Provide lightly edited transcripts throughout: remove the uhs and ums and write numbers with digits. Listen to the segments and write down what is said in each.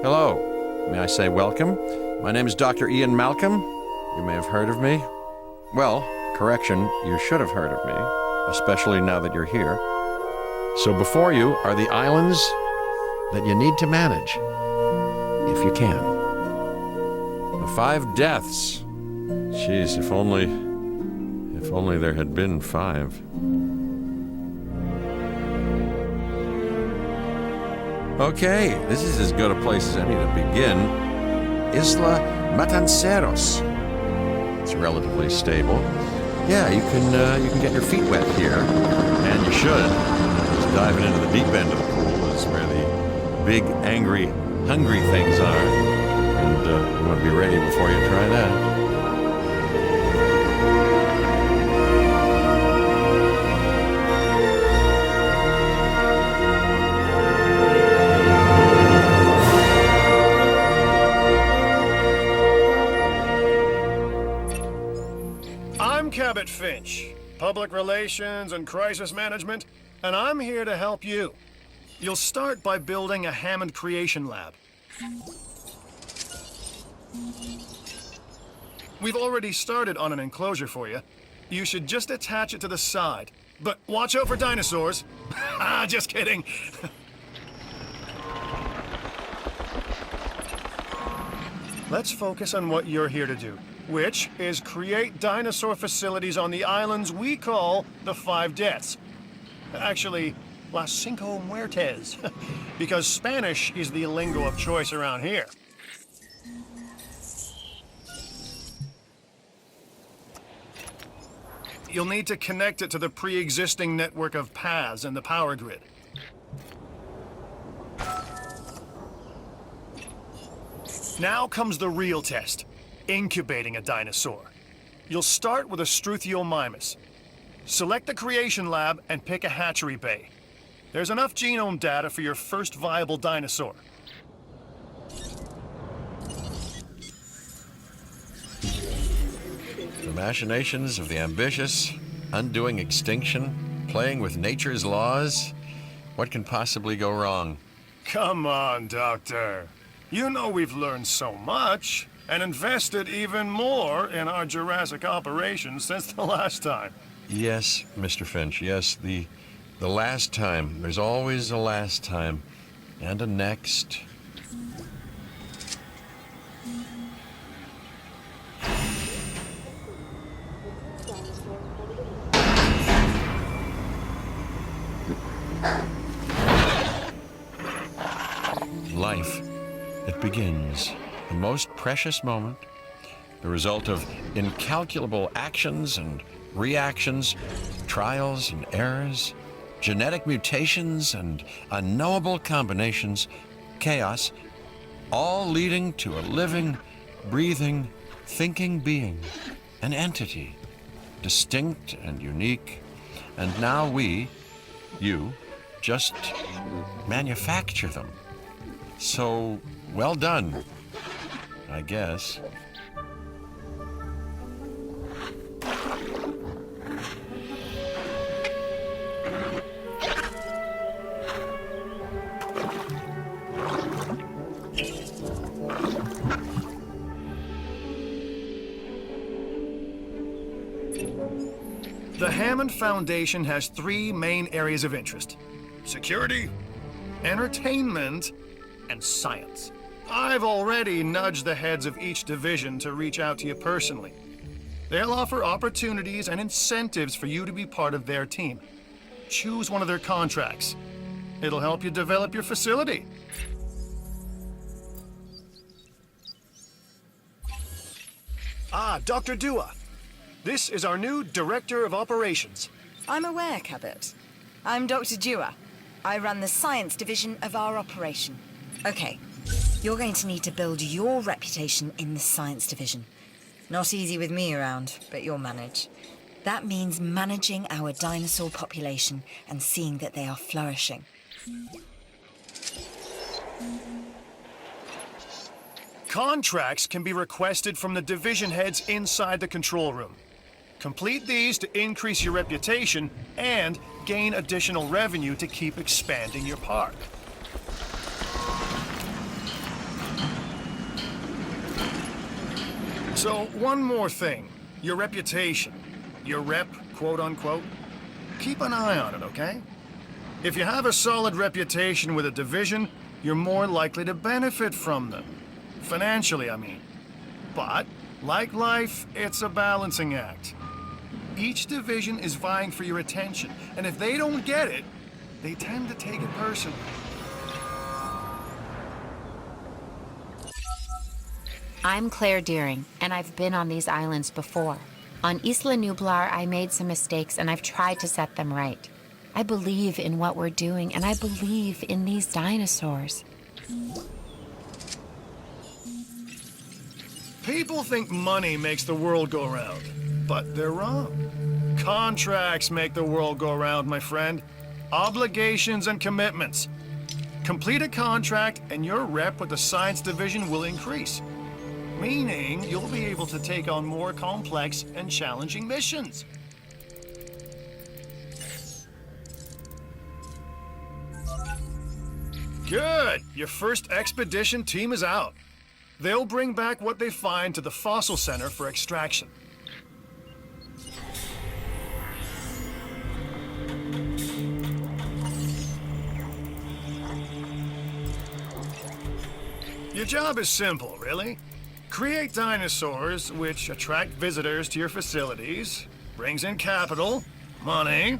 Hello. May I say welcome? My name is Dr. Ian Malcolm. You may have heard of me. Well, correction, you should have heard of me, especially now that you're here. So before you are the islands that you need to manage, if you can. The 5 deaths. Jeez, if only there had been 5. Okay, this is as good a place as any to begin. Isla Matanceros. It's relatively stable. Yeah, you can get your feet wet here, and you should. Just diving into the deep end of the pool is where the big, angry, hungry things are, and you want to be ready before you try that. Cabot Finch, Public Relations and Crisis Management, and I'm here to help you. You'll start by building a Hammond Creation Lab. We've already started on an enclosure for you. You should just attach it to the side. But watch out for dinosaurs. Ah, just kidding. Let's focus on what you're here to do, which is create dinosaur facilities on the islands we call the 5 Deaths. Actually, Las Cinco Muertes, because Spanish is the lingo of choice around here. You'll need to connect it to the pre-existing network of paths in the power grid. Now comes the real test. Incubating a dinosaur. You'll start with a Struthiomimus. Select the creation lab and pick a hatchery bay. There's enough genome data for your first viable dinosaur. The machinations of the ambitious, undoing extinction, playing with nature's laws. What can possibly go wrong? Come on, Doctor. You know we've learned so much. And invested even more in our Jurassic operations since the last time. Yes, Mr. Finch, yes, the last time. There's always a last time. And a next. Life. It begins. The most precious moment, the result of incalculable actions and reactions, trials and errors, genetic mutations and unknowable combinations, chaos, all leading to a living, breathing, thinking being, an entity, distinct and unique, and now we, you, just manufacture them. So, well done. I guess. The Hammond Foundation has 3 main areas of interest: security, entertainment, and science. I've already nudged the heads of each division to reach out to you personally. They'll offer opportunities and incentives for you to be part of their team. Choose one of their contracts. It'll help you develop your facility. Ah, Dr. Dua. This is our new Director of Operations. I'm aware, Cabot. I'm Dr. Dua. I run the science division of our operation. Okay. You're going to need to build your reputation in the science division. Not easy with me around, but you'll manage. That means managing our dinosaur population and seeing that they are flourishing. Contracts can be requested from the division heads inside the control room. Complete these to increase your reputation and gain additional revenue to keep expanding your park. So, one more thing. Your reputation. Your rep, quote unquote. Keep an eye on it, okay? If you have a solid reputation with a division, you're more likely to benefit from them. Financially, I mean. But, like life, it's a balancing act. Each division is vying for your attention, and if they don't get it, they tend to take it personally. I'm Claire Deering, and I've been on these islands before. On Isla Nublar, I made some mistakes, and I've tried to set them right. I believe in what we're doing, and I believe in these dinosaurs. People think money makes the world go round, but they're wrong. Contracts make the world go round, my friend. Obligations and commitments. Complete a contract, and your rep with the science division will increase. Meaning, you'll be able to take on more complex and challenging missions. Good! Your first expedition team is out. They'll bring back what they find to the fossil center for extraction. Your job is simple, really. Create dinosaurs which attract visitors to your facilities, brings in capital, money,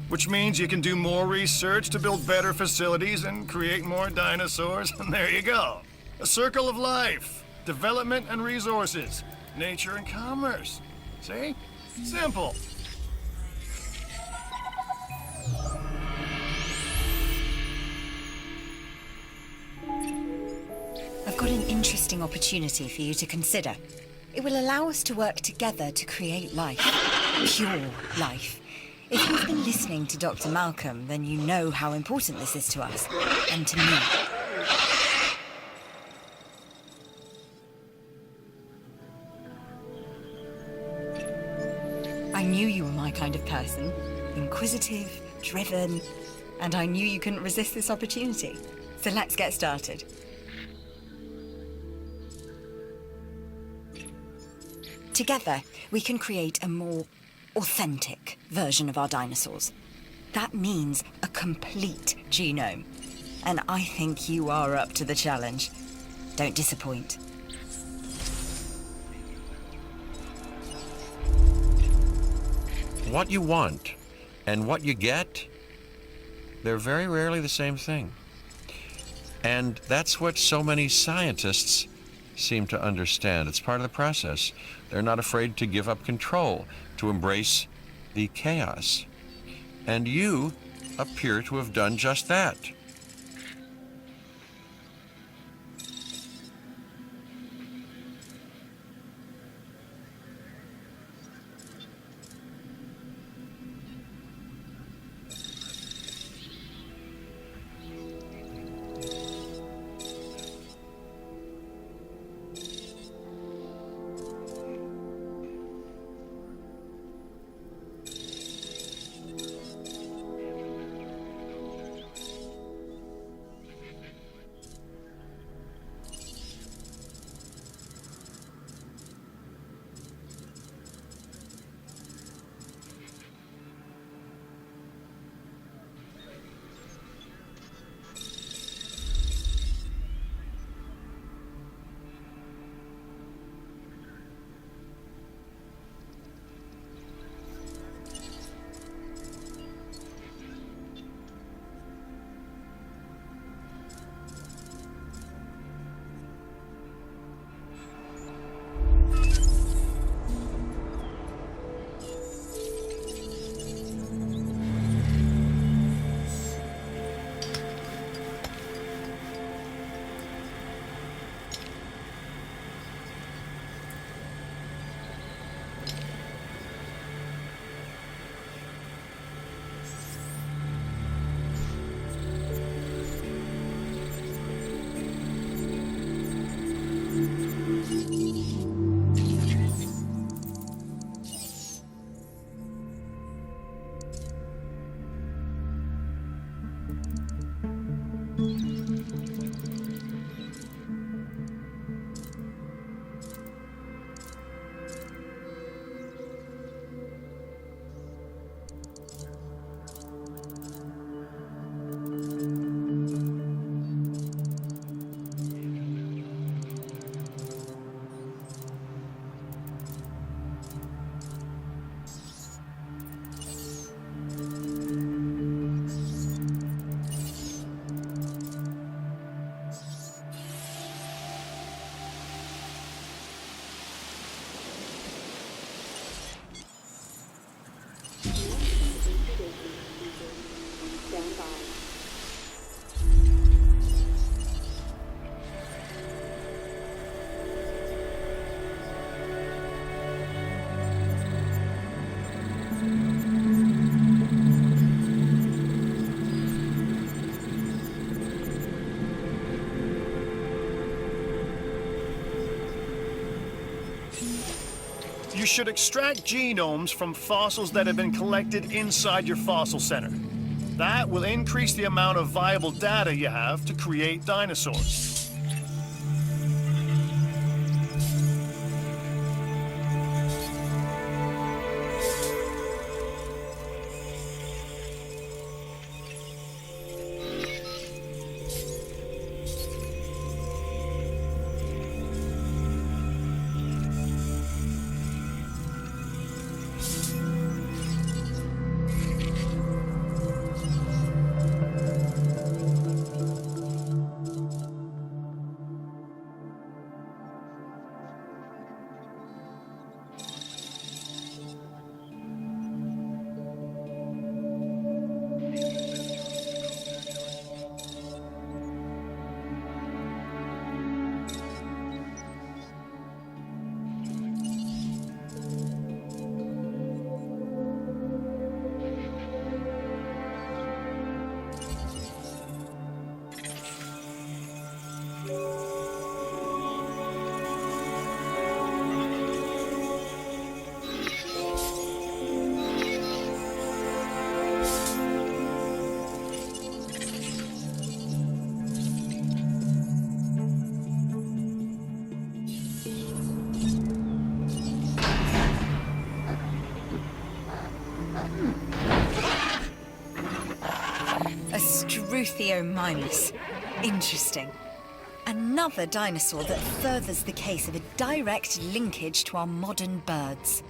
which means you can do more research to build better facilities and create more dinosaurs, and there you go. A circle of life, development and resources, nature and commerce. See? Simple. I've got an interesting opportunity for you to consider. It will allow us to work together to create life. Pure life. If you've been listening to Dr. Malcolm, then you know how important this is to us, and to me. I knew you were my kind of person. Inquisitive, driven, and I knew you couldn't resist this opportunity. So let's get started. Together, we can create a more authentic version of our dinosaurs. That means a complete genome. And I think you are up to the challenge. Don't disappoint. What you want and what you get, they're very rarely the same thing. And that's what so many scientists seem to understand. It's part of the process. They're not afraid to give up control, to embrace the chaos. And you appear to have done just that. You should extract genomes from fossils that have been collected inside your fossil center. That will increase the amount of viable data you have to create dinosaurs. Struthiomimus. Interesting. Another dinosaur that furthers the case of a direct linkage to our modern birds.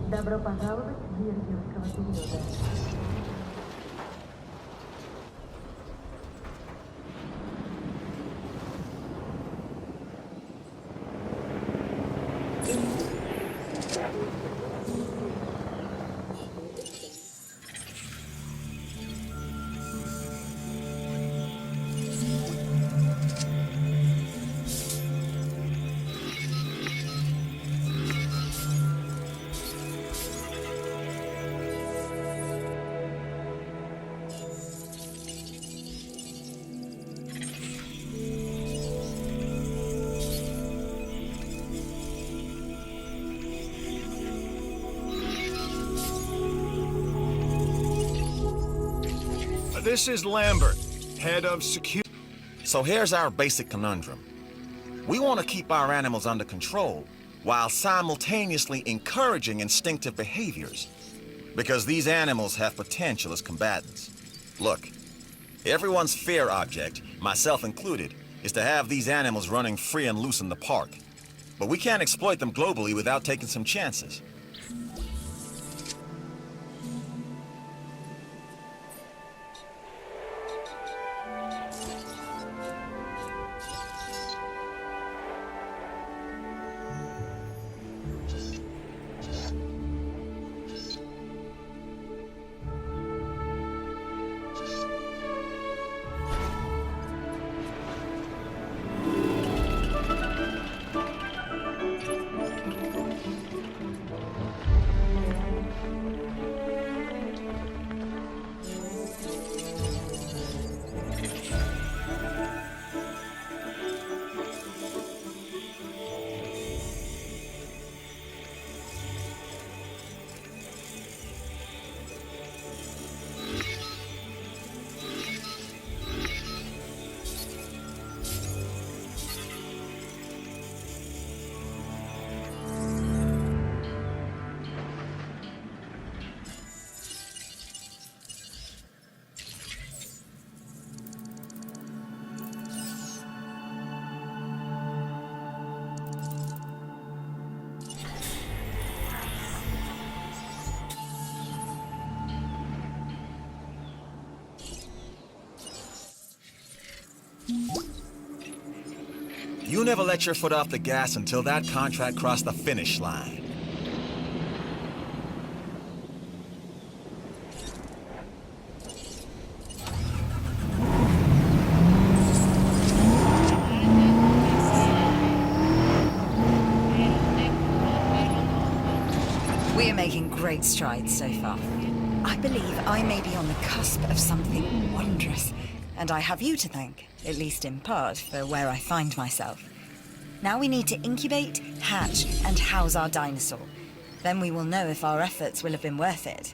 Добро пожаловать в мир юрского периода. This is Lambert, head of security. So here's our basic conundrum. We want to keep our animals under control while simultaneously encouraging instinctive behaviors, because these animals have potential as combatants. Look, everyone's fear object, myself included, is to have these animals running free and loose in the park. But we can't exploit them globally without taking some chances. You never let your foot off the gas until that contract crossed the finish line. We are making great strides so far. I believe I may be on the cusp of something wondrous, and I have you to thank, at least in part, for where I find myself. Now we need to incubate, hatch, and house our dinosaur. Then we will know if our efforts will have been worth it.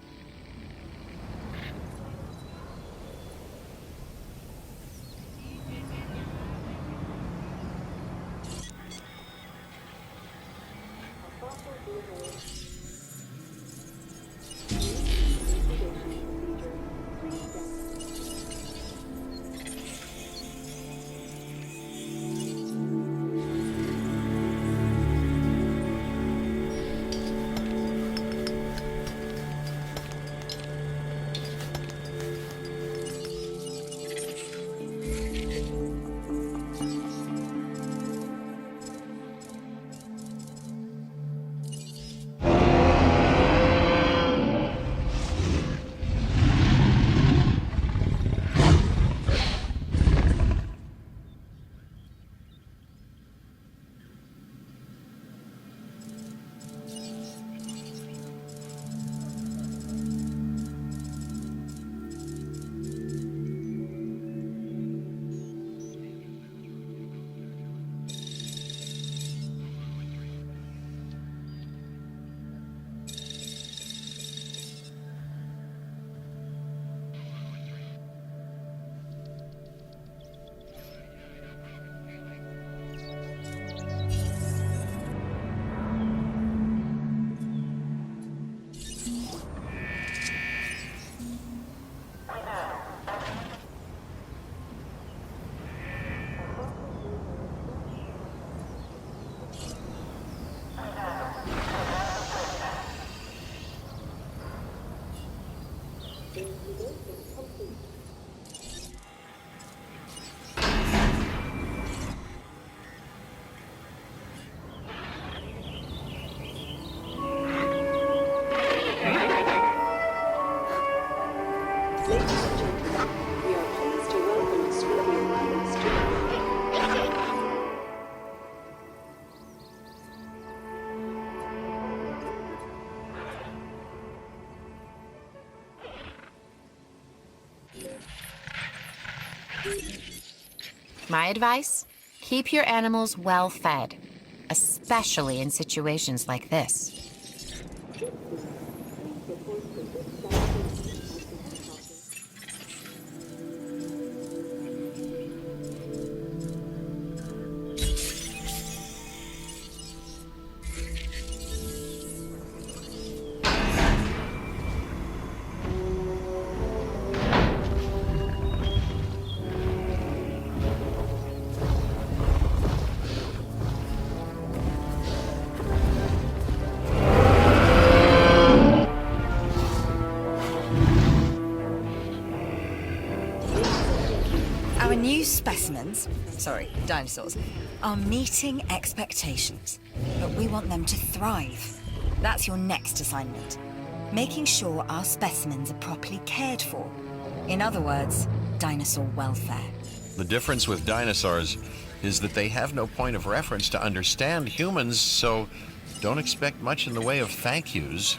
My advice? Keep your animals well fed, especially in situations like this. Our new specimens, dinosaurs, are meeting expectations, but we want them to thrive. That's your next assignment. Making sure our specimens are properly cared for. In other words, dinosaur welfare. The difference with dinosaurs is that they have no point of reference to understand humans, so don't expect much in the way of thank yous.